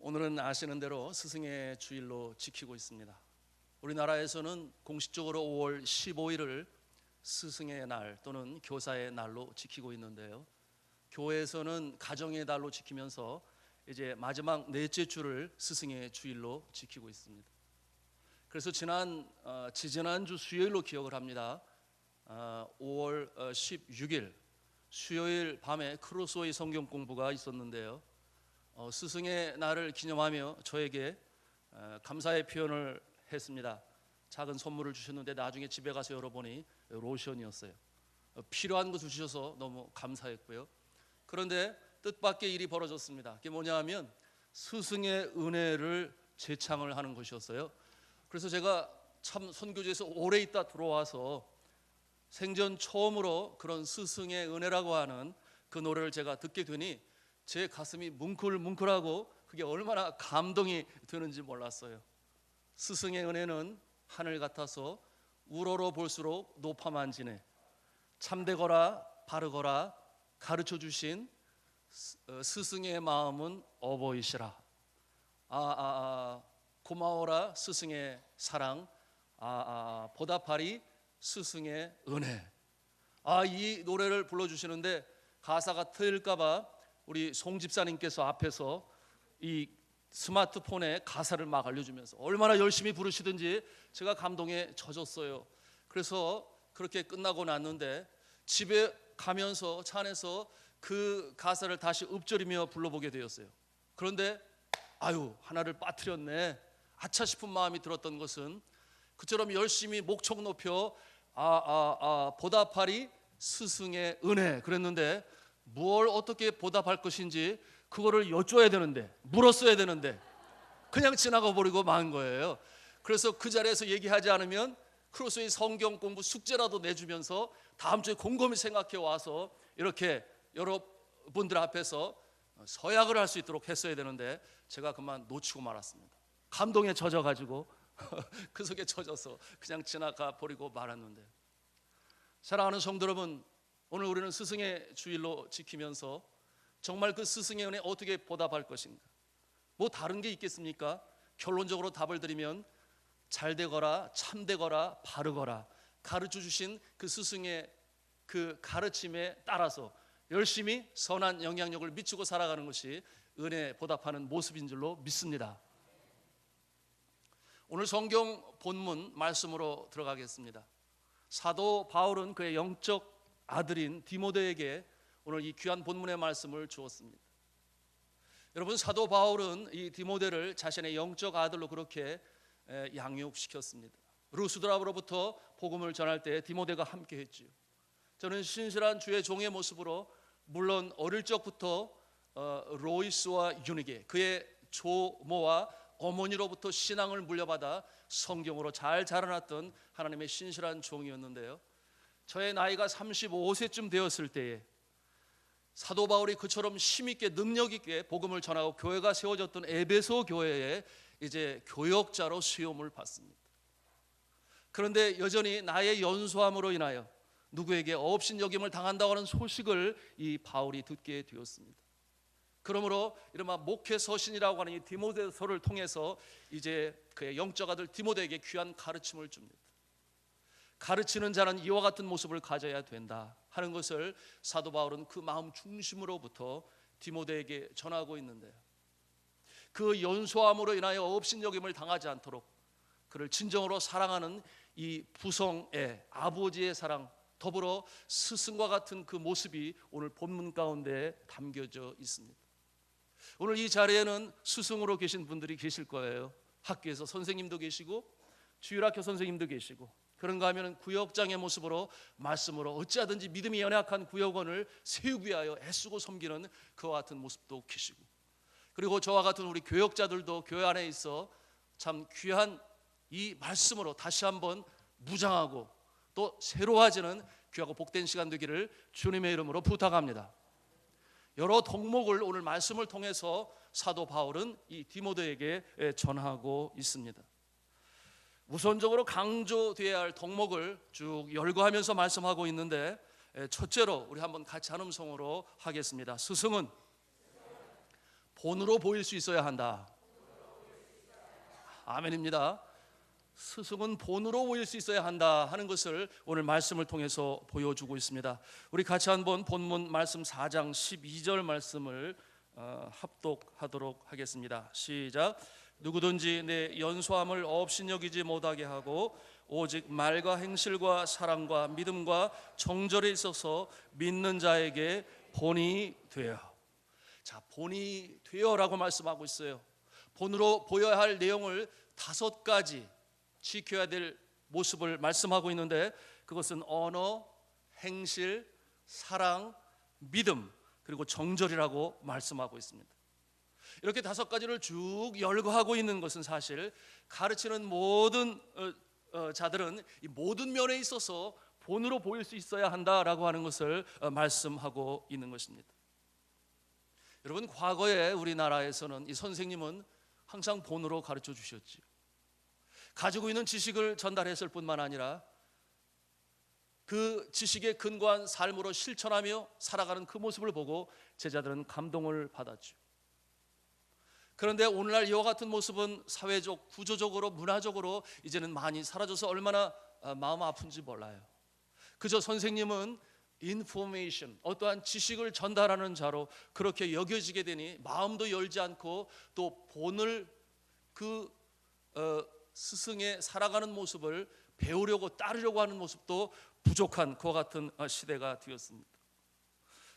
오늘은 아시는 대로 스승의 주일로 지키고 있습니다. 우리나라에서는 공식적으로 5월 15일을 스승의 날 또는 교사의 날로 지키고 있는데요, 교회에서는 가정의 달로 지키면서 이제 마지막 넷째 주를 스승의 주일로 지키고 있습니다. 그래서 지지난주 수요일로 기억을 합니다. 5월 16일 수요일 밤에 크로스웨이 성경 공부가 있었는데요, 스승의 날을 기념하며 저에게 감사의 표현을 했습니다. 작은 선물을 주셨는데 나중에 집에 가서 열어보니 로션이었어요. 필요한 것을 주셔서 너무 감사했고요. 그런데 뜻밖의 일이 벌어졌습니다. 그게 뭐냐 하면 스승의 은혜를 제창을 하는 것이었어요. 그래서 제가 참 선교지에서 오래 있다 들어와서 생전 처음으로 그런 스승의 은혜라고 하는 그 노래를 제가 듣게 되니 제 가슴이 뭉클뭉클하고 그게 얼마나 감동이 되는지 몰랐어요. 스승의 은혜는 하늘 같아서 우러러 볼수록 높아만 지네. 참되거라 바르거라 가르쳐 주신 스승의 마음은 어버이시라. 고마워라 스승의 사랑. 보답하리 스승의 은혜. 이 노래를 불러주시는데 가사가 틀릴까봐 우리 송 집사님께서 앞에서 이 스마트폰에 가사를 막 알려주면서 얼마나 열심히 부르시든지 제가 감동에 젖었어요. 그래서 그렇게 끝나고 났는데 집에 가면서 차 안에서 그 가사를 다시 읊조리며 불러보게 되었어요. 그런데 하나를 빠뜨렸네, 아차 싶은 마음이 들었던 것은 그처럼 열심히 목청 높여 보답하리 스승의 은혜 그랬는데 무엇을 어떻게 보답할 것인지 그거를 여쭤야 되는데, 물었어야 되는데 그냥 지나가 버리고 만 거예요. 그래서 그 자리에서 얘기하지 않으면 크로스웨이 성경 공부 숙제라도 내주면서 다음 주에 곰곰이 생각해 와서 이렇게 여러분들 앞에서 서약을 할 수 있도록 했어야 되는데 제가 그만 놓치고 말았습니다. 감동에 젖어가지고 그 속에 젖어서 그냥 지나가 버리고 말았는데, 사랑하는 성도 여러분, 오늘 우리는 스승의 주일로 지키면서 정말 그 스승의 은혜 어떻게 보답할 것인가, 뭐 다른 게 있겠습니까? 결론적으로 답을 드리면 잘되거라 참되거라 바르거라 가르쳐 주신 그 스승의 그 가르침에 따라서 열심히 선한 영향력을 미치고 살아가는 것이 은혜 보답하는 모습인 줄로 믿습니다. 오늘 성경 본문 말씀으로 들어가겠습니다. 사도 바울은 그의 영적 아들인 디모데에게 오늘 이 귀한 본문의 말씀을 주었습니다. 여러분, 사도 바울은 이 디모데를 자신의 영적 아들로 그렇게 양육시켰습니다. 루스드라로부터 복음을 전할 때 디모데가 함께 했지요. 저는 신실한 주의 종의 모습으로 물론 어릴 적부터 로이스와 유니게 그의 조모와 어머니로부터 신앙을 물려받아 성경으로 잘 자라났던 하나님의 신실한 종이었는데요, 저의 나이가 35세쯤 되었을 때에 사도 바울이 그처럼 힘있게 능력있게 복음을 전하고 교회가 세워졌던 에베소 교회에 이제 교역자로 수용을 받습니다. 그런데 여전히 나의 연소함으로 인하여 누구에게 업신여김을 당한다고 하는 소식을 이 바울이 듣게 되었습니다. 그러므로 이른바 목회서신이라고 하는 이 디모데서를 통해서 이제 그의 영적 아들 디모데에게 귀한 가르침을 줍니다. 가르치는 자는 이와 같은 모습을 가져야 된다 하는 것을 사도 바울은 그 마음 중심으로부터 디모데에게 전하고 있는데요, 그 연소함으로 인하여 업신여김을 당하지 않도록 그를 진정으로 사랑하는 이 부성의 아버지의 사랑, 더불어 스승과 같은 그 모습이 오늘 본문 가운데 담겨져 있습니다. 오늘 이 자리에는 스승으로 계신 분들이 계실 거예요. 학교에서 선생님도 계시고 주일학교 선생님도 계시고, 그런가 하면 구역장의 모습으로 말씀으로 어찌하든지 믿음이 연약한 구역원을 세우기 위하여 애쓰고 섬기는 그와 같은 모습도 계시고, 그리고 저와 같은 우리 교역자들도 교회 안에 있어 참 귀한 이 말씀으로 다시 한번 무장하고 또 새로워지는 귀하고 복된 시간 되기를 주님의 이름으로 부탁합니다. 여러 덕목을 오늘 말씀을 통해서 사도 바울은 이 디모데에게 전하고 있습니다. 우선적으로 강조되어야 할 덕목을 쭉 열거하면서 말씀하고 있는데, 첫째로 우리 한번 같이 한음성으로 하겠습니다. 스승은 본으로 보일 수 있어야 한다. 아멘입니다. 스승은 본으로 보일 수 있어야 한다 하는 것을 오늘 말씀을 통해서 보여주고 있습니다. 우리 같이 한번 본문 말씀 4장 12절 말씀을 합독하도록 하겠습니다. 시작. 누구든지 내 연소함을 업신여기지 못하게 하고 오직 말과 행실과 사랑과 믿음과 정절에 있어서 믿는 자에게 본이 되어. 자, 본이 되어라고 말씀하고 있어요. 본으로 보여야 할 내용을 5가지 지켜야 될 모습을 말씀하고 있는데, 그것은 언어, 행실, 사랑, 믿음, 그리고 정절이라고 말씀하고 있습니다. 이렇게 5가지를 쭉 열거하고 있는 것은 사실 가르치는 모든 자들은 이 모든 면에 있어서 본으로 보일 수 있어야 한다라고 하는 것을 말씀하고 있는 것입니다. 여러분, 과거에 우리나라에서는 이 선생님은 항상 본으로 가르쳐 주셨지요. 가지고 있는 지식을 전달했을 뿐만 아니라 그 지식에 근거한 삶으로 실천하며 살아가는 그 모습을 보고 제자들은 감동을 받았죠. 그런데 오늘날 이와 같은 모습은 사회적, 구조적으로, 문화적으로 이제는 많이 사라져서 얼마나 마음 아픈지 몰라요. 그저 선생님은 인포메이션, 어떠한 지식을 전달하는 자로 그렇게 여겨지게 되니 마음도 열지 않고 또 본을 그 스승의 살아가는 모습을 배우려고 따르려고 하는 모습도 부족한 그와 같은 시대가 되었습니다.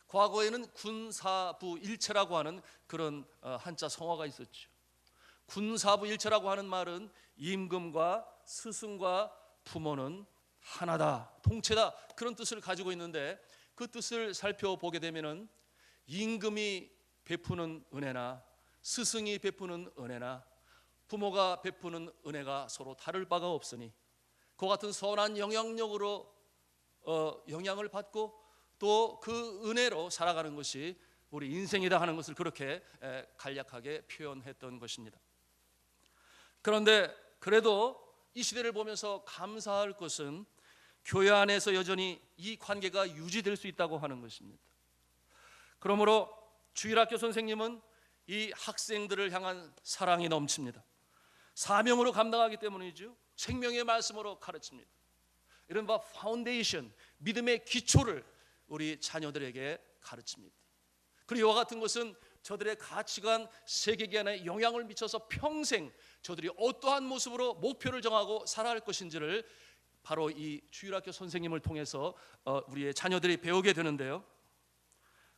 과거에는 군사부일체라고 하는 그런 한자 성어가 있었죠. 군사부일체라고 하는 말은 임금과 스승과 부모는 하나다, 통체다, 그런 뜻을 가지고 있는데, 그 뜻을 살펴보게 되면은 임금이 베푸는 은혜나 스승이 베푸는 은혜나 부모가 베푸는 은혜가 서로 다를 바가 없으니 그 같은 선한 영향력으로 영향을 받고 또 그 은혜로 살아가는 것이 우리 인생이다 하는 것을 그렇게 간략하게 표현했던 것입니다. 그런데 그래도 이 시대를 보면서 감사할 것은 교회 안에서 여전히 이 관계가 유지될 수 있다고 하는 것입니다. 그러므로 주일학교 선생님은 이 학생들을 향한 사랑이 넘칩니다. 사명으로 감당하기 때문이죠. 생명의 말씀으로 가르칩니다. 이른바 파운데이션, 믿음의 기초를 우리 자녀들에게 가르칩니다. 그리고 이와 같은 것은 저들의 가치관, 세계관에 영향을 미쳐서 평생 저들이 어떠한 모습으로 목표를 정하고 살아갈 것인지를 바로 이 주일학교 선생님을 통해서 우리의 자녀들이 배우게 되는데요.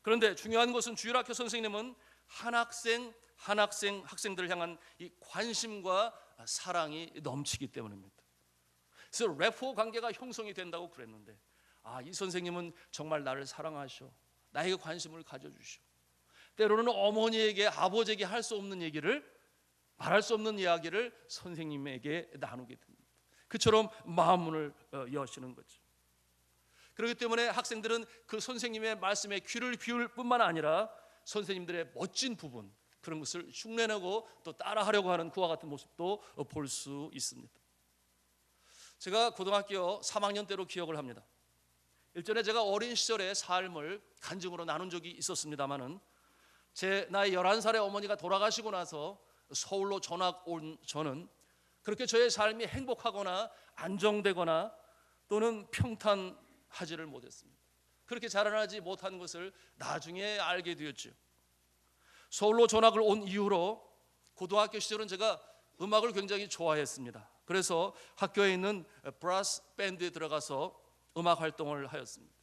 그런데 중요한 것은 주일학교 선생님은 한 학생들을 향한 이 관심과 사랑이 넘치기 때문입니다. 그래서 레포 관계가 형성이 된다고 그랬는데, 이 선생님은 정말 나를 사랑하셔, 나에게 관심을 가져주셔. 때로는 어머니에게, 아버지에게 할 수 없는 얘기를, 말할 수 없는 이야기를 선생님에게 나누게 됩니다. 그처럼 마음문을 여시는 거죠. 그렇기 때문에 학생들은 그 선생님의 말씀에 귀를 기울 뿐만 아니라 선생님들의 멋진 부분, 그런 것을 흉내내고 또 따라하려고 하는 그와 같은 모습도 볼 수 있습니다. 제가 고등학교 3학년 때로 기억을 합니다. 일전에 제가 어린 시절의 삶을 간증으로 나눈 적이 있었습니다마는, 제 나이 11살의 어머니가 돌아가시고 나서 서울로 전학 온 저는 그렇게 저의 삶이 행복하거나 안정되거나 또는 평탄하지를 못했습니다. 그렇게 자라나지 못한 것을 나중에 알게 되었죠. 서울로 전학을 온 이후로 고등학교 시절은 제가 음악을 굉장히 좋아했습니다. 그래서 학교에 있는 브라스 밴드에 들어가서 음악 활동을 하였습니다.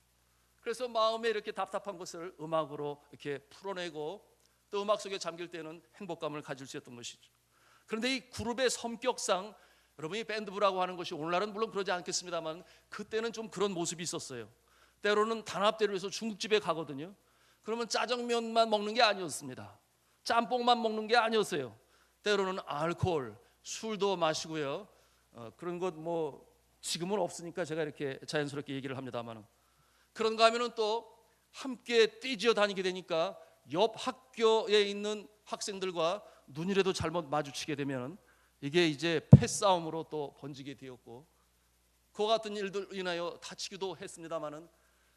그래서 마음에 이렇게 답답한 것을 음악으로 이렇게 풀어내고 또 음악 속에 잠길 때는 행복감을 가질 수 있었던 것이죠. 그런데 이 그룹의 성격상, 여러분이 밴드부라고 하는 것이 오늘날은 물론 그러지 않겠습니다만 그때는 좀 그런 모습이 있었어요. 때로는 단합대로 해서 중국집에 가거든요. 그러면 짜장면만 먹는 게 아니었습니다. 짬뽕만 먹는 게 아니었어요. 때로는 알코올, 술도 마시고요. 그런 것 뭐 지금은 없으니까 제가 이렇게 자연스럽게 얘기를 합니다만, 그런가 하면은 또 함께 뛰지어 다니게 되니까 옆 학교에 있는 학생들과 눈이라도 잘못 마주치게 되면 이게 이제 패싸움으로 또 번지게 되었고, 그와 같은 일들로 인하여 다치기도 했습니다마는,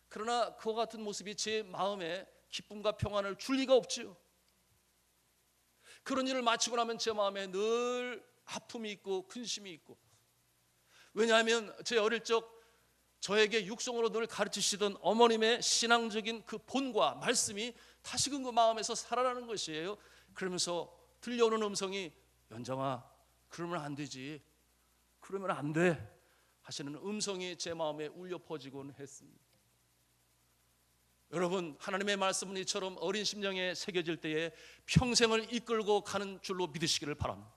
그러나 그와 같은 모습이 제 마음에 기쁨과 평안을 줄 리가 없지요. 그런 일을 마치고 나면 제 마음에 늘 아픔이 있고 근심이 있고. 왜냐하면 제 어릴 적 저에게 육성으로 늘 가르치시던 어머님의 신앙적인 그 본과 말씀이 다시금 그 마음에서 살아나는 것이에요. 그러면서 들려오는 음성이 연정아, 그러면 안 되지, 그러면 안 돼 하시는 음성이 제 마음에 울려 퍼지곤 했습니다. 여러분, 하나님의 말씀은 이처럼 어린 심령에 새겨질 때에 평생을 이끌고 가는 줄로 믿으시기를 바랍니다.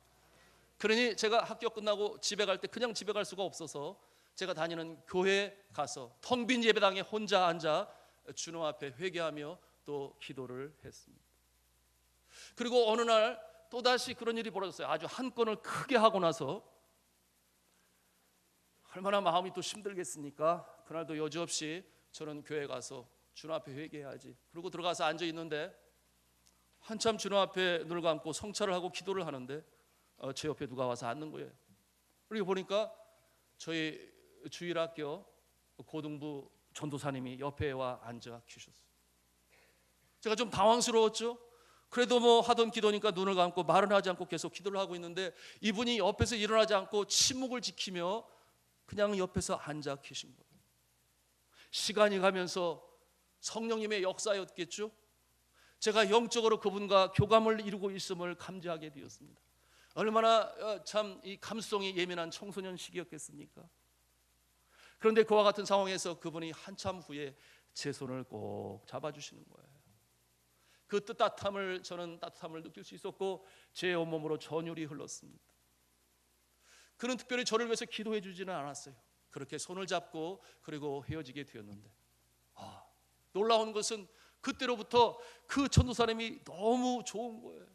그러니 제가 학교 끝나고 집에 갈 때 그냥 집에 갈 수가 없어서 제가 다니는 교회에 가서 텅 빈 예배당에 혼자 앉아 주님 앞에 회개하며 또 기도를 했습니다. 그리고 어느 날 또다시 그런 일이 벌어졌어요. 아주 한 건을 크게 하고 나서 얼마나 마음이 또 힘들겠습니까? 그날도 여지없이 저는 교회에 가서 주님 앞에 회개해야지. 그리고 들어가서 앉아 있는데 한참 주님 앞에 눈을 감고 성찰을 하고 기도를 하는데 제 옆에 누가 와서 앉는 거예요. 그리고 보니까 저희 주일학교 고등부 전도사님이 옆에 와 앉아 계셨어요. 제가 좀 당황스러웠죠. 그래도 뭐 하던 기도니까 눈을 감고 말은 하지 않고 계속 기도를 하고 있는데 이분이 옆에서 일어나지 않고 침묵을 지키며 그냥 옆에서 앉아 계신 거예요. 시간이 가면서 성령님의 역사였겠죠. 제가 영적으로 그분과 교감을 이루고 있음을 감지하게 되었습니다. 얼마나 참 이 감수성이 예민한 청소년 시기였겠습니까? 그런데 그와 같은 상황에서 그분이 한참 후에 제 손을 꼭 잡아주시는 거예요. 그 따뜻함을 저는 따뜻함을 느낄 수 있었고 제 온몸으로 전율이 흘렀습니다. 그는 특별히 저를 위해서 기도해 주지는 않았어요. 그렇게 손을 잡고 그리고 헤어지게 되었는데 놀라운 것은 그때로부터 그 전도사님이 너무 좋은 거예요.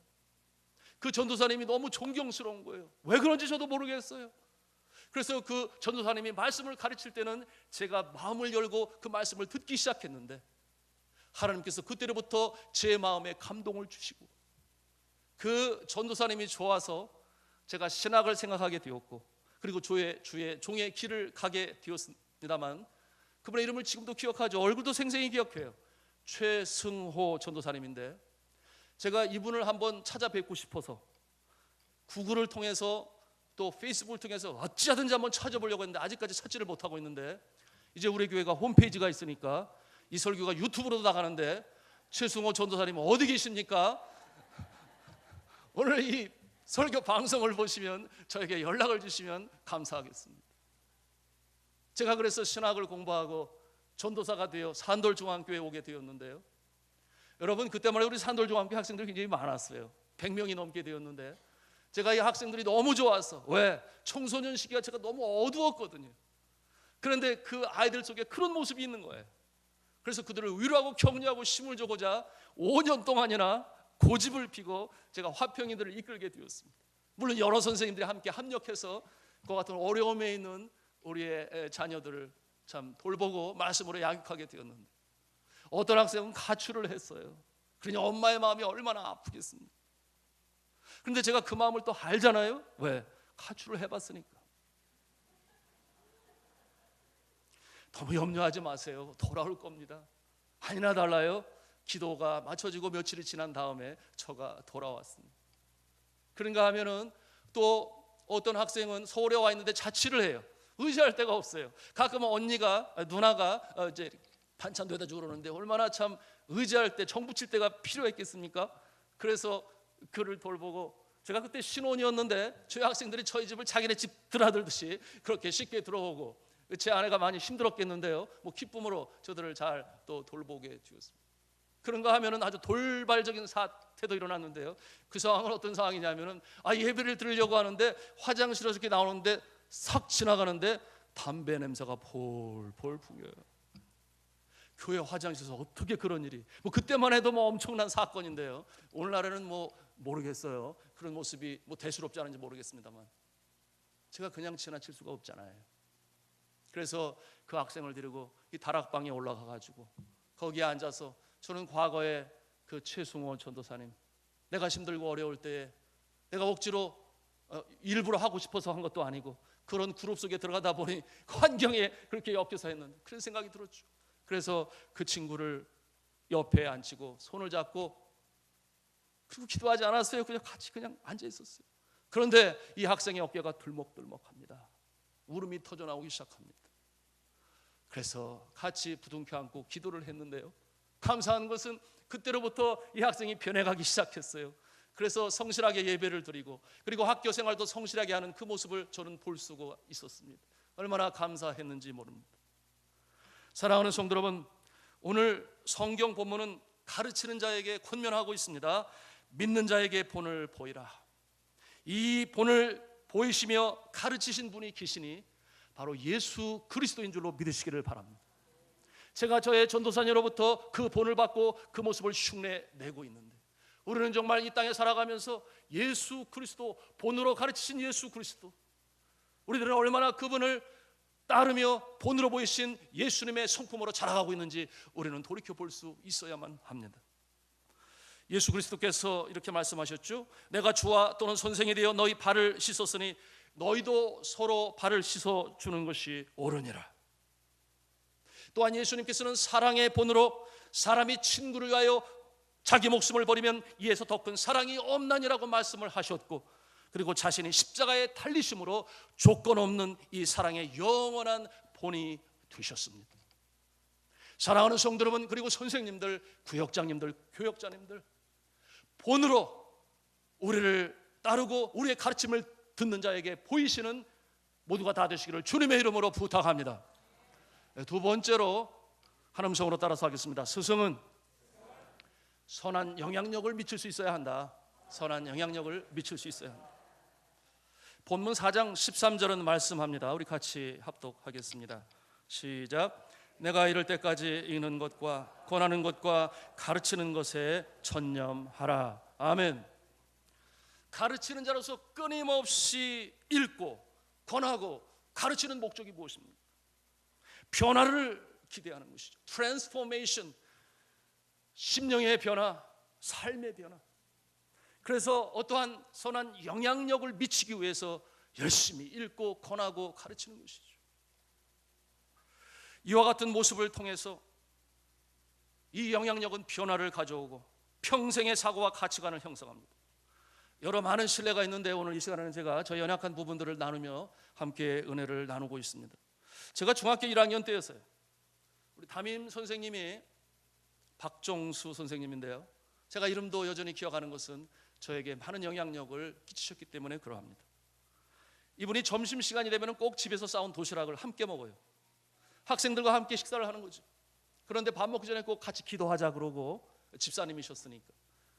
그 전도사님이 너무 존경스러운 거예요. 왜 그런지 저도 모르겠어요. 그래서 그 전도사님이 말씀을 가르칠 때는 제가 마음을 열고 그 말씀을 듣기 시작했는데 하나님께서 그때로부터 제 마음에 감동을 주시고 그 전도사님이 좋아서 제가 신학을 생각하게 되었고 그리고 주의 종의 길을 가게 되었습니다만 그분의 이름을 지금도 기억하죠. 얼굴도 생생히 기억해요. 최승호 전도사님인데 제가 이분을 한번 찾아뵙고 싶어서 구글을 통해서 또 페이스북을 통해서 어찌하든지 한번 찾아보려고 했는데 아직까지 찾지를 못하고 있는데 이제 우리 교회가 홈페이지가 있으니까 이 설교가 유튜브로도 나가는데 최승호 전도사님 어디 계십니까? 오늘 이 설교 방송을 보시면 저에게 연락을 주시면 감사하겠습니다. 제가 그래서 신학을 공부하고 전도사가 되어 산돌중앙교회에 오게 되었는데요. 여러분 그때만 해도 우리 산돌중앙교회 학생들이 굉장히 많았어요. 100명이 넘게 되었는데 제가 이 학생들이 너무 좋아서 왜? 청소년 시기가 제가 너무 어두웠거든요. 그런데 그 아이들 속에 그런 모습이 있는 거예요. 그래서 그들을 위로하고 격려하고 힘을 주고자 5년 동안이나 고집을 피고 제가 화평이들을 이끌게 되었습니다. 물론 여러 선생님들이 함께 합력해서 그와 같은 어려움에 있는 우리의 자녀들을 참 돌보고 말씀으로 양육하게 되었는데 어떤 학생은 가출을 했어요. 그러니 엄마의 마음이 얼마나 아프겠습니까? 그런데 제가 그 마음을 또 알잖아요. 왜? 가출을 해봤으니까. 너무 염려하지 마세요. 돌아올 겁니다. 아니나 달라요. 기도가 맞춰지고 며칠이 지난 다음에 저가 돌아왔습니다. 그런가 하면은 또 어떤 학생은 서울에 와 있는데 자취를 해요. 의지할 데가 없어요. 가끔은 언니가 누나가 이제 반찬 되다 주고 그러는데 얼마나 참 의지할 때 정 붙일 때가 필요했겠습니까? 그래서 그를 돌보고 제가 그때 신혼이었는데 저희 학생들이 저희 집을 자기네 집 드나들듯이 그렇게 쉽게 들어오고 제 아내가 많이 힘들었겠는데요. 뭐 기쁨으로 저들을 잘 또 돌보게 되었습니다. 그런가 하면은 아주 돌발적인 사태도 일어났는데요. 그 상황은 어떤 상황이냐면은 예배를 드리려고 하는데 화장실에서 이렇게 나오는데 싹 지나가는데 담배 냄새가 폴폴 풍겨요. 교회 화장실에서 어떻게 그런 일이? 뭐 그때만 해도 뭐 엄청난 사건인데요. 오늘날에는 뭐 모르겠어요. 그런 모습이 뭐 대수롭지 않은지 모르겠습니다만 제가 그냥 지나칠 수가 없잖아요. 그래서 그 학생을 데리고 이 다락방에 올라가 가지고 거기에 앉아서 저는 과거에 그 최승호 전도사님 내가 힘들고 어려울 때에 내가 억지로 일부러 하고 싶어서 한 것도 아니고 그런 그룹 속에 들어가다 보니 환경에 그렇게 엮여서 했는데 그런 생각이 들었죠. 그래서 그 친구를 옆에 앉히고 손을 잡고 그리고 기도하지 않았어요. 그냥 같이 그냥 앉아 있었어요. 그런데 이 학생의 어깨가 들먹들먹합니다. 울음이 터져나오기 시작합니다. 그래서 같이 부둥켜 안고 기도를 했는데요, 감사한 것은 그때로부터 이 학생이 변해가기 시작했어요. 그래서 성실하게 예배를 드리고, 그리고 학교 생활도 성실하게 하는 그 모습을 저는 볼 수가 있었습니다. 얼마나 감사했는지 모릅니다. 사랑하는 성도 여러분, 오늘 성경 본문은 가르치는 자에게 권면하고 있습니다. 믿는 자에게 본을 보이라. 이 본을 보이시며 가르치신 분이 계시니 바로 예수 그리스도인 줄로 믿으시기를 바랍니다. 제가 저의 전도사님으로부터 그 본을 받고 그 모습을 흉내내고 있는데, 우리는 정말 이 땅에 살아가면서 예수 그리스도, 본으로 가르치신 예수 그리스도, 우리들은 얼마나 그분을 따르며 본으로 보이신 예수님의 성품으로 자라가고 있는지 우리는 돌이켜 볼 수 있어야만 합니다. 예수 그리스도께서 이렇게 말씀하셨죠. 내가 주와 또는 선생이 되어 너희 발을 씻었으니 너희도 서로 발을 씻어주는 것이 옳으니라. 또한 예수님께서는 사랑의 본으로 사람이 친구를 위하여 자기 목숨을 버리면 이에서 더 큰 사랑이 없나니라고 말씀을 하셨고, 그리고 자신이 십자가에 달리심으로 조건 없는 이 사랑의 영원한 본이 되셨습니다. 사랑하는 성도 여러분, 그리고 선생님들, 구역장님들, 교역자님들, 본으로 우리를 따르고 우리의 가르침을 듣는 자에게 보이시는 모두가 다 되시기를 주님의 이름으로 부탁합니다. 두 번째로 한 음성으로 따라서 하겠습니다. 스승은 선한 영향력을 미칠 수 있어야 한다. 선한 영향력을 미칠 수 있어야 한다. 본문 4장 13절은 말씀합니다. 우리 같이 합독하겠습니다. 시작. 내가 이를 때까지 읽는 것과 권하는 것과 가르치는 것에 전념하라. 아멘. 가르치는 자로서 끊임없이 읽고 권하고 가르치는 목적이 무엇입니까? 변화를 기대하는 것이죠. 트랜스포메이션, 심령의 변화, 삶의 변화. 그래서 어떠한 선한 영향력을 미치기 위해서 열심히 읽고 권하고 가르치는 것이죠. 이와 같은 모습을 통해서 이 영향력은 변화를 가져오고 평생의 사고와 가치관을 형성합니다. 여러 많은 신뢰가 있는데 오늘 이 시간에는 제가 저희 연약한 부분들을 나누며 함께 은혜를 나누고 있습니다. 제가 중학교 1학년 때였어요. 우리 담임 선생님이 박종수 선생님인데요, 제가 이름도 여전히 기억하는 것은 저에게 많은 영향력을 끼치셨기 때문에 그러합니다. 이분이 점심시간이 되면 꼭 집에서 싸온 도시락을 함께 먹어요. 학생들과 함께 식사를 하는 거죠. 그런데 밥 먹기 전에 꼭 같이 기도하자 그러고, 집사님이셨으니까.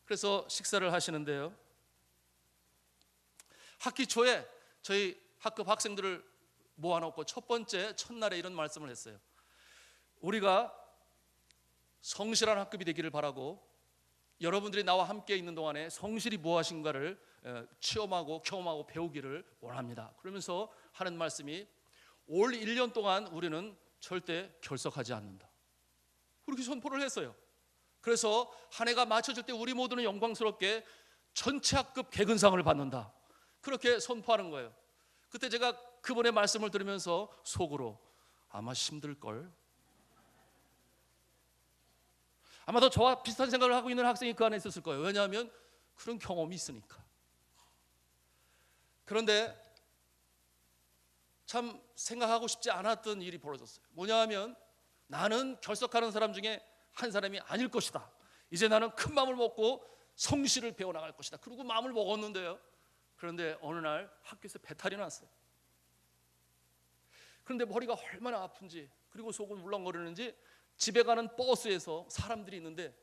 그래서 식사를 하시는데요, 학기 초에 저희 학급 학생들을 모아놓고 첫 번째 첫날에 이런 말씀을 했어요. 우리가 성실한 학급이 되기를 바라고, 여러분들이 나와 함께 있는 동안에 성실이 무엇인가를 체험하고 경험하고 배우기를 원합니다. 그러면서 하는 말씀이, 올 1년 동안 우리는 절대 결석하지 않는다. 그렇게 선포를 했어요. 그래서 한 해가 마쳐질 때 우리 모두는 영광스럽게 전체 학급 개근상을 받는다. 그렇게 선포하는 거예요. 그때 제가 그분의 말씀을 들으면서 속으로 아마 힘들걸, 아마도 저와 비슷한 생각을 하고 있는 학생이 그 안에 있었을 거예요. 왜냐하면 그런 경험이 있으니까. 그런데 참 생각하고 싶지 않았던 일이 벌어졌어요. 뭐냐 하면, 나는 결석하는 사람 중에 한 사람이 아닐 것이다. 이제 나는 큰 마음을 먹고 성실을 배워나갈 것이다. 그리고 마음을 먹었는데요, 그런데 어느 날 학교에서 배탈이 났어요. 그런데 머리가 얼마나 아픈지, 그리고 속은 울렁거리는지, 집에 가는 버스에서 사람들이 있는데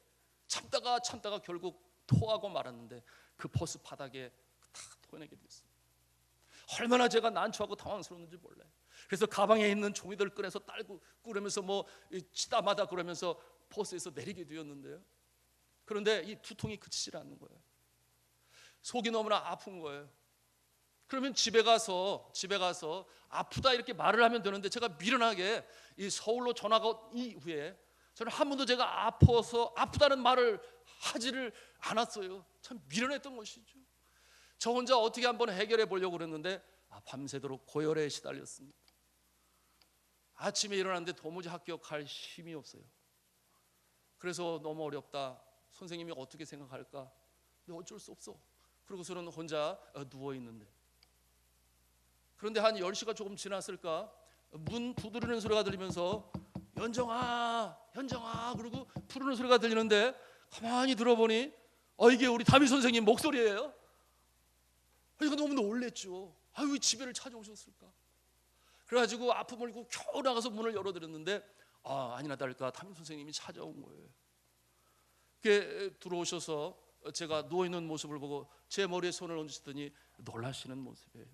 참다가 결국 토하고 말았는데 그 버스 바닥에 다 토해내게 됐어요. 얼마나 제가 난처하고 당황스러웠는지 몰라요. 그래서 가방에 있는 종이들을 꺼내서 딸고 그러면서 뭐 치다마다 그러면서 버스에서 내리게 되었는데요, 그런데 이 두통이 그치질 않는 거예요. 속이 너무나 아픈 거예요. 그러면 집에 가서 아프다 이렇게 말을 하면 되는데, 제가 미련하게 이 서울로 전화가 이후에 저는 한 번도 제가 아프다는 말을 하지를 않았어요. 참 미련했던 것이죠. 저 혼자 어떻게 한번 해결해 보려고 그랬는데 밤새도록 고열에 시달렸습니다. 아침에 일어났는데 도무지 학교 갈 힘이 없어요. 그래서 너무 어렵다, 선생님이 어떻게 생각할까, 근데 어쩔 수 없어. 그러고서는 혼자 누워 있는데, 그런데 한 10시가 조금 지났을까 문 두드리는 소리가 들리면서 현정아 현정아 그러고 부르는 소리가 들리는데 가만히 들어보니 이게 우리 담임 선생님 목소리예요. 이거 너무 놀랬죠. 왜 집에를 찾아오셨을까? 그래가지고 아픔을 알고 겨우 나가서 문을 열어드렸는데 아니나 다를까 담임 선생님이 찾아온 거예요. 그게 들어오셔서 제가 누워있는 모습을 보고 제 머리에 손을 얹으시더니 놀라시는 모습이에요.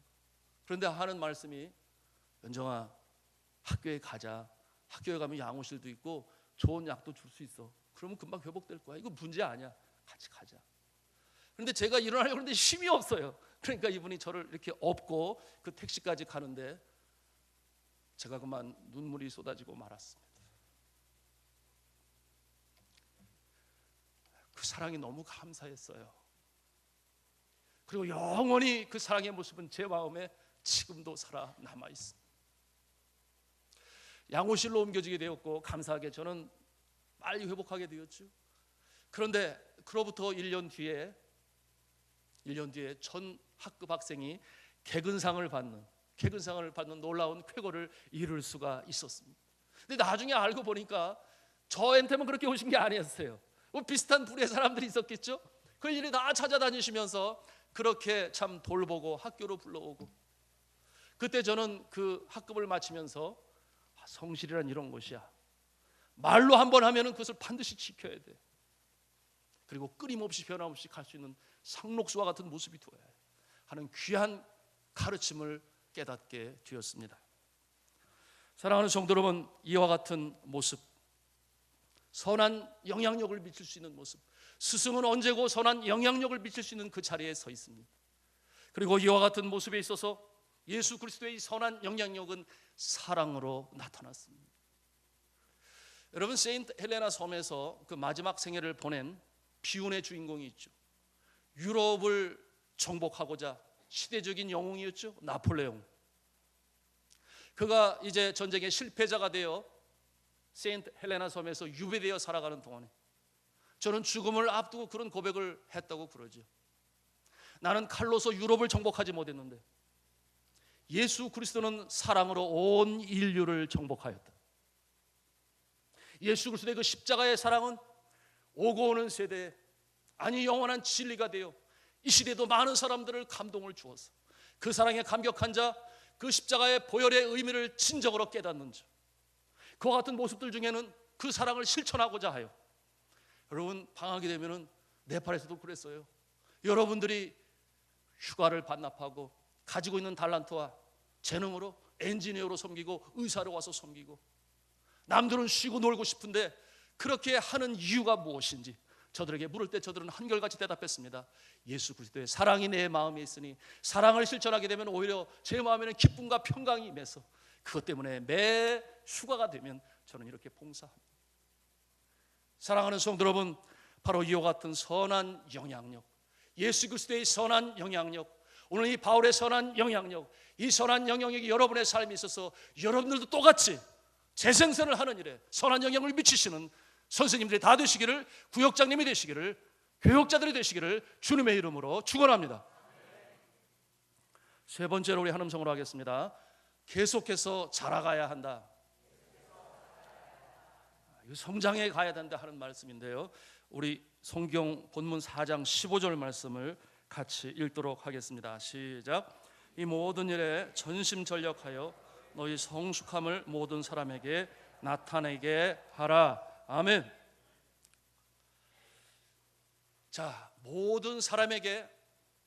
그런데 하는 말씀이, 연정아 학교에 가자. 학교에 가면 양호실도 있고 좋은 약도 줄 수 있어. 그러면 금방 회복될 거야. 이거 문제 아니야. 같이 가자. 그런데 제가 일어나려고 하는데 힘이 없어요. 그러니까 이분이 저를 이렇게 업고 그 택시까지 가는데 제가 그만 눈물이 쏟아지고 말았습니다. 그 사랑이 너무 감사했어요. 그리고 영원히 그 사랑의 모습은 제 마음에 지금도 살아남아 있습니다. 양호실로 옮겨지게 되었고 감사하게 저는 빨리 회복하게 되었죠. 그런데 그로부터 1년 뒤에 전 학급 학생이 개근상을 받는 놀라운 쾌거를 이룰 수가 있었습니다. 근데 나중에 알고 보니까 저한테만 그렇게 오신 게 아니었어요. 비슷한 부류의 사람들이 있었겠죠. 그 일이 다 찾아다니시면서 그렇게 참 돌보고 학교로 불러오고, 그때 저는 그 학급을 마치면서 성실이란 이런 것이야. 말로 한번 하면은 그것을 반드시 지켜야 돼. 그리고 끊임없이 변함없이 갈 수 있는 상록수와 같은 모습이 되어야 하는 귀한 가르침을 깨닫게 되었습니다. 사랑하는 성도 여러분, 이와 같은 모습, 선한 영향력을 미칠 수 있는 모습, 스승은 언제고 선한 영향력을 미칠 수 있는 그 자리에 서 있습니다. 그리고 이와 같은 모습에 있어서 예수 그리스도의 선한 영향력은 사랑으로 나타났습니다. 여러분, 세인트 헬레나 섬에서 그 마지막 생애를 보낸 비운의 주인공이 있죠. 유럽을 정복하고자 시대적인 영웅이었죠. 나폴레옹. 그가 이제 전쟁의 실패자가 되어 세인트 헬레나 섬에서 유배되어 살아가는 동안에 저는 죽음을 앞두고 그런 고백을 했다고 그러죠. 나는 칼로서 유럽을 정복하지 못했는데 예수 그리스도는 사랑으로 온 인류를 정복하였다. 예수 그리스도의 그 십자가의 사랑은 오고 오는 세대에, 아니 영원한 진리가 되어 이 시대에도 많은 사람들을 감동을 주어서 그 사랑에 감격한 자, 그 십자가의 보혈의 의미를 진정으로 깨닫는 자, 그와 같은 모습들 중에는 그 사랑을 실천하고자 하여, 여러분 방학이 되면은 네팔에서도 그랬어요. 여러분들이 휴가를 반납하고 가지고 있는 달란트와 재능으로 엔지니어로 섬기고 의사로 와서 섬기고, 남들은 쉬고 놀고 싶은데 그렇게 하는 이유가 무엇인지 저들에게 물을 때 저들은 한결같이 대답했습니다. 예수 그리스도의 사랑이 내 마음에 있으니 사랑을 실천하게 되면 오히려 제 마음에는 기쁨과 평강이 임해서 그것 때문에 매 휴가가 되면 저는 이렇게 봉사합니다. 사랑하는 성도 여러분, 바로 이와 같은 선한 영향력, 예수 그리스도의 선한 영향력, 오늘 이 바울의 선한 영향력, 이 선한 영향력이 여러분의 삶에 있어서 여러분들도 똑같이 재생산을 하는 일에 선한 영향을 미치시는 선생님들이 다 되시기를, 구역장님이 되시기를, 교역자들이 되시기를 주님의 이름으로 축원합니다. 세 번째로 우리 한음성으로 하겠습니다. 계속해서 자라가야 한다. 성장해 가야 된다 하는 말씀인데요, 우리 성경 본문 4장 15절 말씀을 같이 읽도록 하겠습니다. 시작. 이 모든 일에 전심전력하여 너희 성숙함을 모든 사람에게 나타내게 하라. 아멘. 자, 모든 사람에게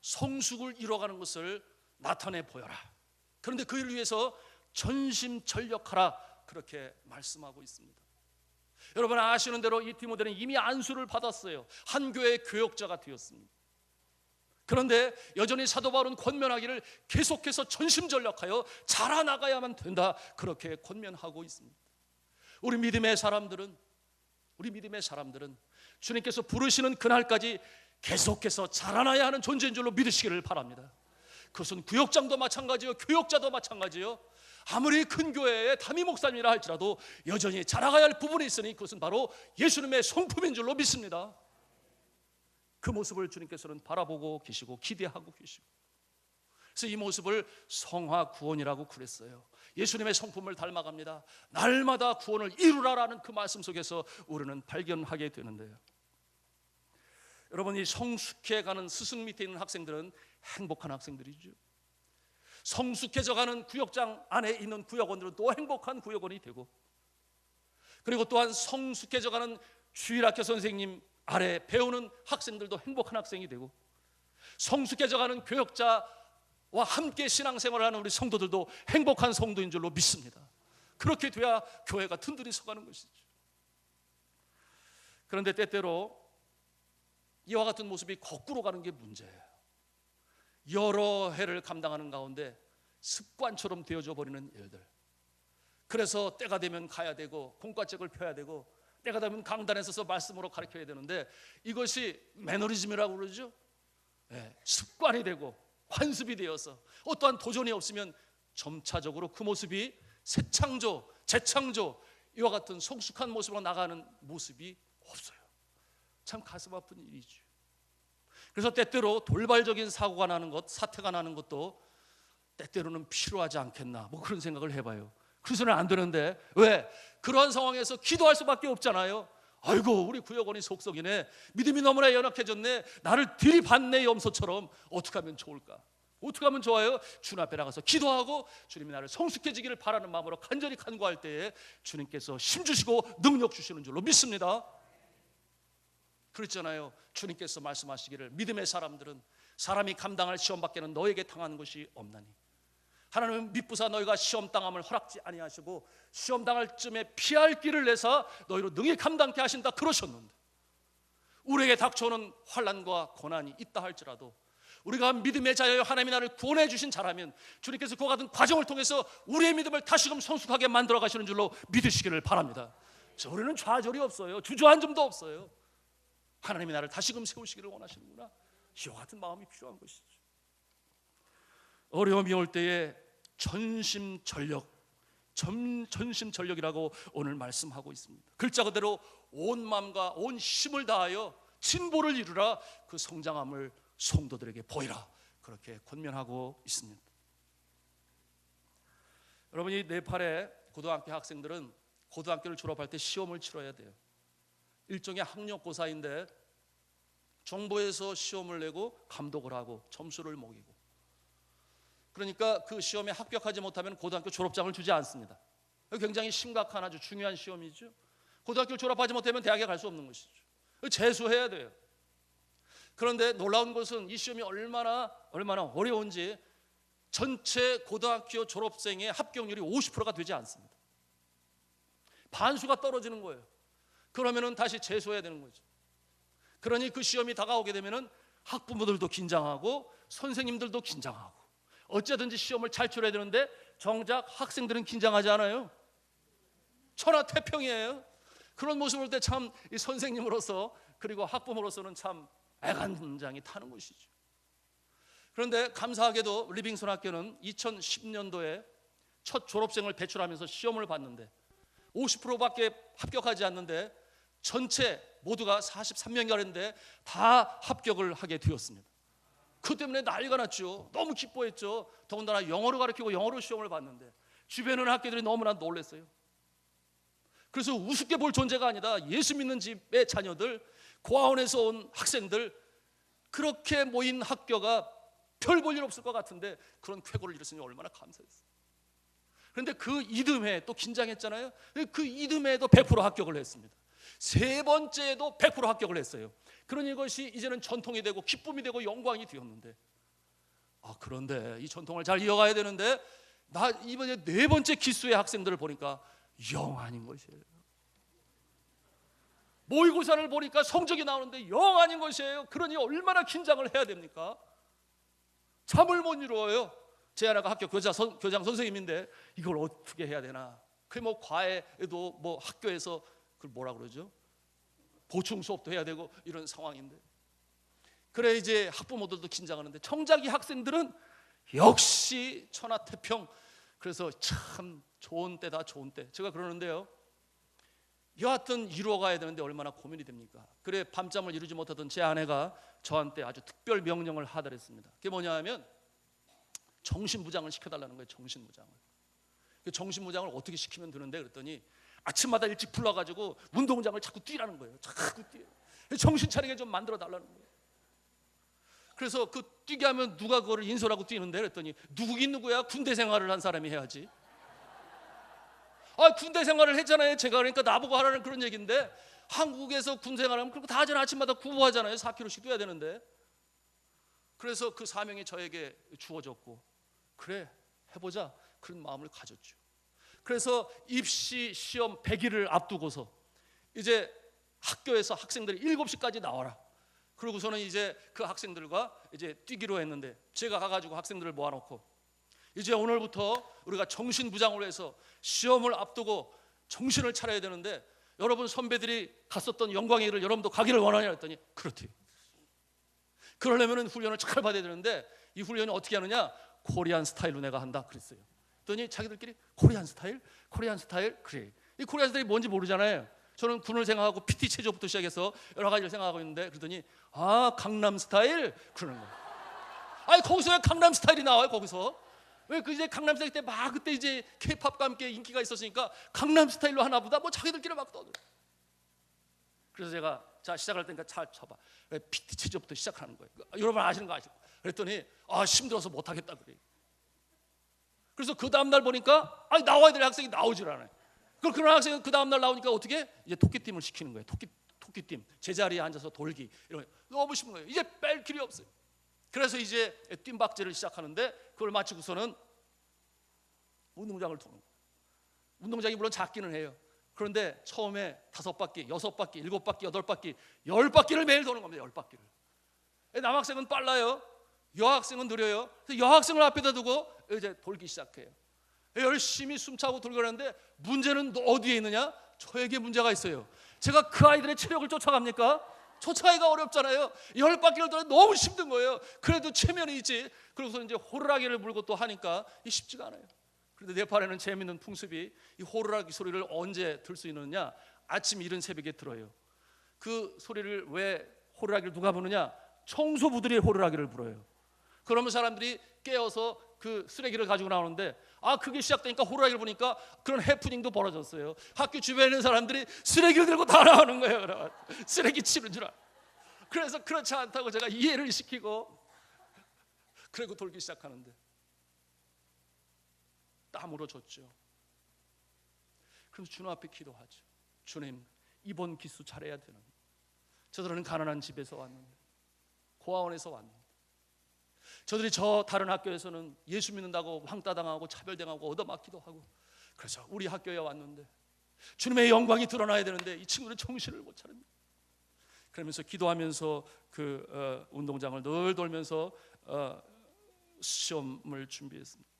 성숙을 이뤄가는 것을 나타내 보여라. 그런데 그 일을 위해서 전심전력하라, 그렇게 말씀하고 있습니다. 여러분 아시는 대로 이 디모데는 이미 안수를 받았어요. 한 교회의 교역자가 되었습니다. 그런데 여전히 사도 바울은 권면하기를 계속해서 전심전력하여 자라나가야만 된다, 그렇게 권면하고 있습니다. 우리 믿음의 사람들은 주님께서 부르시는 그날까지 계속해서 자라나야 하는 존재인 줄로 믿으시기를 바랍니다. 그것은 구역장도 마찬가지요, 교역자도 마찬가지요. 아무리 큰 교회의 담임 목사님이라 할지라도 여전히 자라가야 할 부분이 있으니 그것은 바로 예수님의 성품인 줄로 믿습니다. 그 모습을 주님께서는 바라보고 계시고 기대하고 계시고, 그래서 이 모습을 성화 구원이라고 그랬어요. 예수님의 성품을 닮아갑니다. 날마다 구원을 이루라라는 그 말씀 속에서 우리는 발견하게 되는데요. 여러분, 이 성숙해가는 스승 밑에 있는 학생들은 행복한 학생들이죠. 성숙해져가는 구역장 안에 있는 구역원들은 또 행복한 구역원이 되고, 그리고 또한 성숙해져가는 주일학교 선생님 아래 배우는 학생들도 행복한 학생이 되고, 성숙해져가는 교역자와 함께 신앙생활을 하는 우리 성도들도 행복한 성도인 줄로 믿습니다. 그렇게 돼야 교회가 든든히 서가는 것이죠. 그런데 때때로 이와 같은 모습이 거꾸로 가는 게 문제예요. 여러 해를 감당하는 가운데 습관처럼 되어져 버리는 일들. 그래서 때가 되면 가야 되고 공과책을 펴야 되고 때가 되면 강단에 서서 말씀으로 가르쳐야 되는데, 이것이 매너리즘이라고 그러죠. 습관이 되고 관습이 되어서 어떠한 도전이 없으면 점차적으로 그 모습이 새 창조, 재창조, 이와 같은 성숙한 모습으로 나가는 모습이 없어요. 참 가슴 아픈 일이죠. 그래서 때때로 돌발적인 사고가 나는 것, 사태가 나는 것도 때때로는 필요하지 않겠나, 뭐 그런 생각을 해봐요. 그래서는 안 되는데, 왜? 그러한 상황에서 기도할 수밖에 없잖아요. 아이고, 우리 구역원이 속썩이네, 믿음이 너무나 연약해졌네, 나를 들이받네, 염소처럼. 어떻게 하면 좋을까? 어떻게 하면 좋아요? 주님 앞에 나가서 기도하고 주님이 나를 성숙해지기를 바라는 마음으로 간절히 간구할 때에 주님께서 힘주시고 능력 주시는 줄로 믿습니다. 그랬잖아요. 주님께서 말씀하시기를, 믿음의 사람들은 사람이 감당할 시험 밖에는 너에게 당하는 것이 없나니, 하나님은 미쁘사 너희가 시험 당함을 허락지 아니하시고 시험 당할 쯤에 피할 길을 내사 너희로 능히 감당케 하신다 그러셨는데, 우리에게 닥쳐오는 환난과 고난이 있다 할지라도 우리가 믿음의 자여 하나님이 나를 구원해 주신 자라면 주님께서 그와 같은 과정을 통해서 우리의 믿음을 다시금 성숙하게 만들어 가시는 줄로 믿으시기를 바랍니다. 우리는 좌절이 없어요. 주저앉음도 없어요. 하나님이 나를 다시금 세우시기를 원하시는구나, 이와 같은 마음이 필요한 것이죠. 어려움이 올 때에 전심전력이라고 오늘 말씀하고 있습니다. 글자 그대로 온 마음과 온 힘을 다하여 진보를 이루라, 그 성장함을 성도들에게 보이라, 그렇게 권면하고 있습니다. 여러분이 네팔의 고등학교 학생들은 고등학교를 졸업할 때 시험을 치러야 돼요. 일종의 학력고사인데 정부에서 시험을 내고 감독을 하고 점수를 매기고, 그러니까 그 시험에 합격하지 못하면 고등학교 졸업장을 주지 않습니다. 굉장히 심각한 아주 중요한 시험이죠. 고등학교를 졸업하지 못하면 대학에 갈 수 없는 것이죠. 재수해야 돼요. 그런데 놀라운 것은 이 시험이 얼마나 어려운지 전체 고등학교 졸업생의 합격률이 50%가 되지 않습니다. 반수가 떨어지는 거예요. 그러면은 다시 재수해야 되는 거죠. 그러니 그 시험이 다가오게 되면은 학부모들도 긴장하고 선생님들도 긴장하고 어쨌든지 시험을 잘 치러야 되는데 정작 학생들은 긴장하지 않아요. 천하태평이에요. 그런 모습을 볼 때 참 이 선생님으로서 그리고 학부모로서는 참 애간장이 타는 것이죠. 그런데 감사하게도 리빙슨 학교는 2010년도에 첫 졸업생을 배출하면서 시험을 봤는데 50%밖에 합격하지 않는데 전체 모두가 43명이었는데 다 합격을 하게 되었습니다. 그 때문에 난리가 났죠. 너무 기뻐했죠. 더군다나 영어로 가르치고 영어로 시험을 봤는데 주변에 있는 학교들이 너무나 놀랐어요. 그래서 우습게 볼 존재가 아니다, 예수 믿는 집의 자녀들, 고아원에서 온 학생들, 그렇게 모인 학교가 별 볼 일 없을 것 같은데 그런 쾌거를 이뤘으니 얼마나 감사했어요. 그런데 그 이듬해 또 긴장했잖아요. 그 이듬해에도 100% 합격을 했습니다. 세 번째에도 100% 합격을 했어요. 그러니 이것이 이제는 전통이 되고 기쁨이 되고 영광이 되었는데, 그런데 이 전통을 잘 이어가야 되는데 나 이번에 네 번째 기수의 학생들을 보니까 영 아닌 것이에요. 모의고사를 보니까 성적이 나오는데 영 아닌 것이에요. 그러니 얼마나 긴장을 해야 됩니까? 잠을 못 이루어요. 제 하나가 학교 교장 선생님인데 이걸 어떻게 해야 되나. 그 뭐 과외에도 뭐 학교에서 그걸 뭐라 그러죠? 보충 수업도 해야 되고 이런 상황인데, 그래 이제 학부모들도 긴장하는데 정작 이 학생들은 역시 천하태평. 그래서 참 좋은 때다, 좋은 때. 제가 그러는데요, 여하튼 이루어가야 되는데 얼마나 고민이 됩니까? 그래 밤잠을 이루지 못하던 제 아내가 저한테 아주 특별 명령을 하달했습니다. 그게 뭐냐 하면 정신무장을 시켜달라는 거예요. 정신무장을. 그 정신무장을 어떻게 시키면 되는데 그랬더니 아침마다 일찍 불러가지고 운동장을 자꾸 뛰라는 거예요. 자꾸 뛰어. 정신 차리게 좀 만들어 달라는 거예요. 그래서 그 뛰게 하면 누가 그거를 인솔하고 뛰는데 그랬더니 누구긴 누구야? 군대 생활을 한 사람이 해야지. 아, 군대 생활을 했잖아요. 제가 그러니까 나보고 하라는 그런 얘기인데 한국에서 군 생활하면 그런 거 다 하잖아요. 아침마다 구보하잖아요. 4km씩 뛰어야 되는데. 그래서 그 사명이 저에게 주어졌고 그래 해보자 그런 마음을 가졌죠. 그래서 입시 시험 100일을 앞두고서 이제 학교에서 학생들이 7시까지 나와라. 그러고서는 이제 그 학생들과 이제 뛰기로 했는데 제가 가가지고 학생들을 모아놓고 이제 오늘부터 우리가 정신무장을 해서 시험을 앞두고 정신을 차려야 되는데 여러분 선배들이 갔었던 영광의 길을 여러분도 가기를 원하냐 했더니 그렇대요. 그러려면 훈련을 잘 받아야 되는데 이 훈련이 어떻게 하느냐? 코리안 스타일로 내가 한다 그랬어요. 그랬더니 자기들끼리 코리안 스타일? 코리안 스타일? 그래. 이 코리안 스타일이 뭔지 모르잖아요. 저는 군을 생각하고 PT 체조부터 시작해서 여러 가지를 생각하고 있는데 그러더니 아 강남 스타일? 그러는 거예요. 아니 거기서 왜 강남 스타일이 나와요? 거기서 왜 그 이제 강남 스타일 때 막 그때 이제 K-팝과 함께 인기가 있었으니까 강남 스타일로 하나 보다 뭐 자기들끼리 막 떠들어. 그래서 제가 자 시작할 때니까 잘 쳐봐. PT 체조부터 시작하는 거예요. 여러분 아시는 거 아시죠? 그랬더니 아 힘들어서 못하겠다 그래. 그래서 그 다음 날 보니까 아니 나와야 될 학생이 나오질 않아요. 그런 학생은 그 다음 날 나오니까 어떻게 이제 토끼팀을 시키는 거예요. 토끼팀 제자리에 앉아서 돌기 이런 거 너무 쉬운 거예요. 이제 뺄 길이 없어요. 그래서 이제 뜀박질을 시작하는데 그걸 마치고서는 운동장을 도는 거예요. 운동장이 물론 작기는 해요. 그런데 처음에 5바퀴, 6바퀴, 7바퀴, 8바퀴, 10바퀴를 매일 도는 겁니다. 10바퀴를. 남학생은 빨라요. 여학생은 느려요. 그래서 여학생을 앞에다 두고 이제 돌기 시작해요. 열심히 숨차고 돌고 하는데 문제는 어디에 있느냐? 저에게 문제가 있어요. 제가 그 아이들의 체력을 쫓아갑니까? 쫓아가기가 어렵잖아요. 10바퀴를 돌아 너무 힘든 거예요. 그래도 체면이 있지. 그러고서 이제 호루라기를 불고 또 하니까 쉽지가 않아요. 그런데 네팔에는 재미있는 풍습이 이 호루라기 소리를 언제 들 수 있느냐? 아침 이른 새벽에 들어요. 그 소리를 왜 호루라기를 누가 부르냐? 청소부들이 호루라기를 불어요. 그러면 사람들이 깨어서 그 쓰레기를 가지고 나오는데 그게 시작되니까 호루라기를 부니까 그런 해프닝도 벌어졌어요. 학교 주변에 있는 사람들이 쓰레기를 들고 다 나오는 거예요. 쓰레기 치는 줄 알아. 그래서 그렇지 않다고 제가 이해를 시키고 그리고 돌기 시작하는데 땀으로 줬죠. 그래서 주님 앞에 기도하죠. 주님 이번 기수 잘해야 되는 저들은 가난한 집에서 왔는데 고아원에서 왔는데 저들이 저 다른 학교에서는 예수 믿는다고 왕따당하고 차별당하고 얻어맞기도 하고 그래서 우리 학교에 왔는데 주님의 영광이 드러나야 되는데 이 친구는 정신을 못 차립니다. 그러면서 기도하면서 그 운동장을 늘 돌면서 시험을 준비했습니다.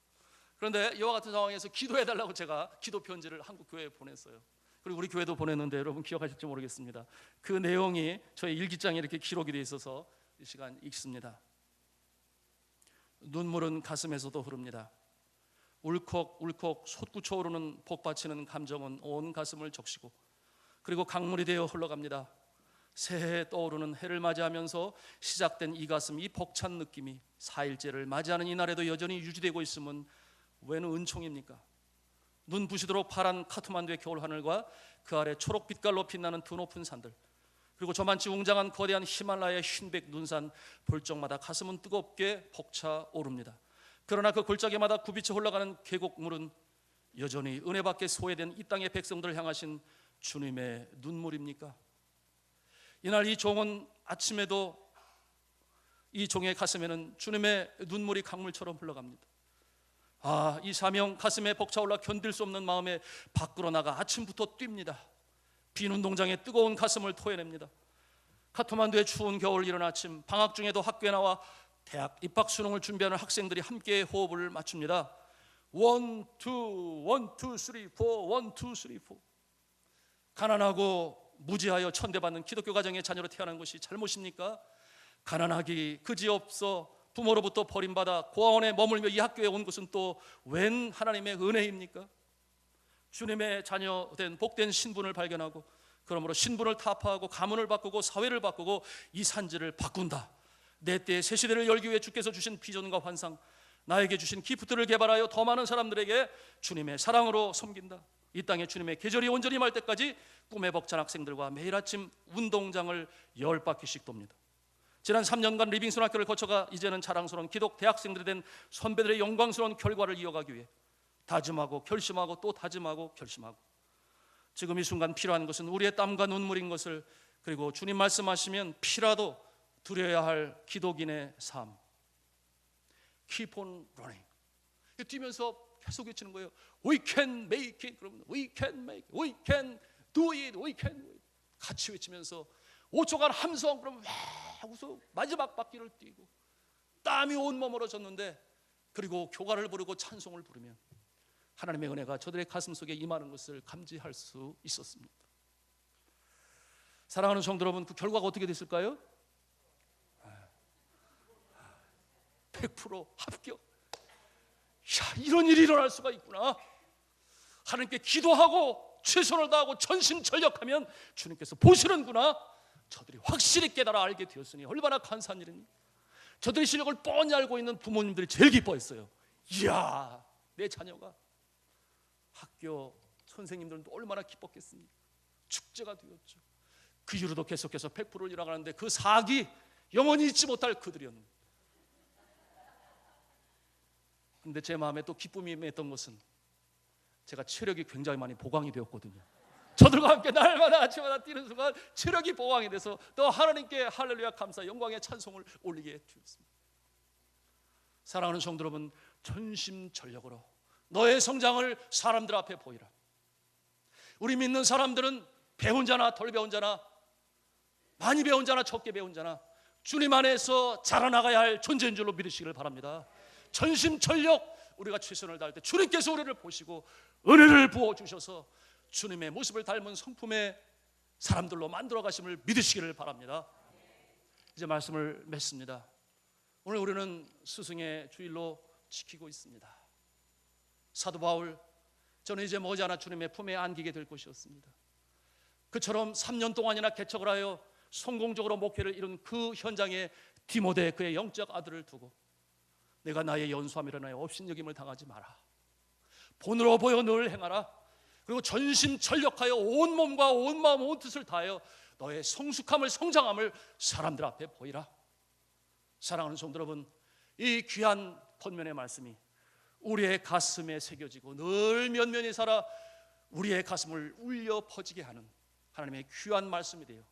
그런데 이와 같은 상황에서 기도해달라고 제가 기도 편지를 한국 교회에 보냈어요. 그리고 우리 교회도 보냈는데 여러분 기억하실지 모르겠습니다. 그 내용이 저의 일기장에 이렇게 기록이 되어 있어서 이 시간 읽습니다. 눈물은 가슴에서도 흐릅니다. 울컥울컥 솟구쳐 오르는 복받치는 감정은 온 가슴을 적시고 그리고 강물이 되어 흘러갑니다. 새해 떠오르는 해를 맞이하면서 시작된 이 가슴, 이 벅찬 느낌이 4일째를 맞이하는 이날에도 여전히 유지되고 있음은 웬 은총입니까? 눈 부시도록 파란 카트만두의 겨울 하늘과 그 아래 초록 빛깔로 빛나는 드높은 산들 그리고 저만치 웅장한 거대한 히말라야의 흰백 눈산 볼 적마다 가슴은 뜨겁게 벅차 오릅니다. 그러나 그 골짜기마다 굽이쳐 흘러가는 계곡물은 여전히 은혜밖에 소외된 이 땅의 백성들을 향하신 주님의 눈물입니까? 이날 이 종은 아침에도 이 종의 가슴에는 주님의 눈물이 강물처럼 흘러갑니다. 이 사명 가슴에 벅차올라 견딜 수 없는 마음에 밖으로 나가 아침부터 뜁니다. 빈 운동장에 뜨거운 가슴을 토해냅니다. 카트만두의 추운 겨울 이른 아침 방학 중에도 학교에 나와 대학 입학 수능을 준비하는 학생들이 함께 호흡을 맞춥니다. 1, 2, 1, 2, 3, 4 1, 2, 3, 4 가난하고 무지하여 천대받는 기독교 가정의 자녀로 태어난 것이 잘못입니까? 가난하기 그지없어 부모로부터 버림받아 고아원에 머물며 이 학교에 온 것은 또 웬 하나님의 은혜입니까? 주님의 자녀된 복된 신분을 발견하고 그러므로 신분을 타파하고 가문을 바꾸고 사회를 바꾸고 이 산지를 바꾼다. 내 때의 새 시대를 열기 위해 주께서 주신 비전과 환상, 나에게 주신 기프트를 개발하여 더 많은 사람들에게 주님의 사랑으로 섬긴다. 이 땅에 주님의 계절이 온전히 말 때까지 꿈에 벅찬 학생들과 매일 아침 운동장을 10바퀴씩 돕니다. 지난 3년간 리빙스톤 학교를 거쳐가 이제는 자랑스러운 기독 대학생들이 된 선배들의 영광스러운 결과를 이어가기 위해 다짐하고 결심하고 또 다짐하고 결심하고, 지금 이 순간 필요한 것은 우리의 땀과 눈물인 것을, 그리고 주님 말씀하시면 피라도 두려야 할 기독인의 삶. Keep on running. 뛰면서 계속 외치는 거예요. We can make it. 그러면 We can make it. We can do it. We can do it. 같이 외치면서 5초간 함성, 그러면 와 하고서 마지막 바퀴를 뛰고 땀이 온몸으로 젖는데, 그리고 교가를 부르고 찬송을 부르면 하나님의 은혜가 저들의 가슴 속에 임하는 것을 감지할 수 있었습니다. 사랑하는 성도 여러분, 그 결과가 어떻게 됐을까요? 100% 합격. 야, 이런 일이 일어날 수가 있구나. 하나님께 기도하고 최선을 다하고 전심전력하면 주님께서 보시는구나. 저들이 확실히 깨달아 알게 되었으니 얼마나 감사한 일입니까? 저들의 실력을 뻔히 알고 있는 부모님들이 제일 기뻐했어요. 이야, 내 자녀가. 학교 선생님들도 얼마나 기뻤겠습니까? 축제가 되었죠. 그 이후로도 계속해서 100%를 일어나가는데 그 사기 영원히 잊지 못할 그들이었는데, 근데 제 마음에 또 기쁨이 임했던 것은 제가 체력이 굉장히 많이 보강이 되었거든요. 저들과 함께 날마다 아침마다 뛰는 순간 체력이 보강이 돼서 또 하나님께 할렐루야 감사 영광의 찬송을 올리게 되었습니다. 사랑하는 성도 여러분, 전심전력으로 너의 성장을 사람들 앞에 보이라. 우리 믿는 사람들은 배운 자나 덜 배운 자나, 많이 배운 자나 적게 배운 자나 주님 안에서 자라나가야 할 존재인 줄로 믿으시기를 바랍니다. 전심전력 우리가 최선을 다할 때 주님께서 우리를 보시고 은혜를 부어주셔서 주님의 모습을 닮은 성품의 사람들로 만들어 가심을 믿으시기를 바랍니다. 이제 말씀을 맺습니다. 오늘 우리는 스승의 주일로 지키고 있습니다. 사도 바울, 저는 이제 머지않아 주님의 품에 안기게 될 것이었습니다. 그처럼 3년 동안이나 개척을 하여 성공적으로 목회를 이룬 그 현장에 디모데 그의 영적 아들을 두고 내가 나의 연수함이라 나의 업신여김을 당하지 마라. 본으로 보여 늘 행하라. 그리고 전심전력하여 온 몸과 온 마음 온 뜻을 다하여 너의 성숙함을 성장함을 사람들 앞에 보이라. 사랑하는 성도 여러분, 이 귀한 본면의 말씀이 우리의 가슴에 새겨지고 늘 면면히 살아 우리의 가슴을 울려 퍼지게 하는 하나님의 귀한 말씀이 되어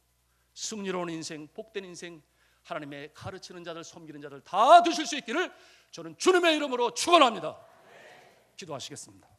승리로운 인생, 복된 인생, 하나님의 가르치는 자들, 섬기는 자들 다 되실 수 있기를 저는 주님의 이름으로 축원합니다. 기도하시겠습니다.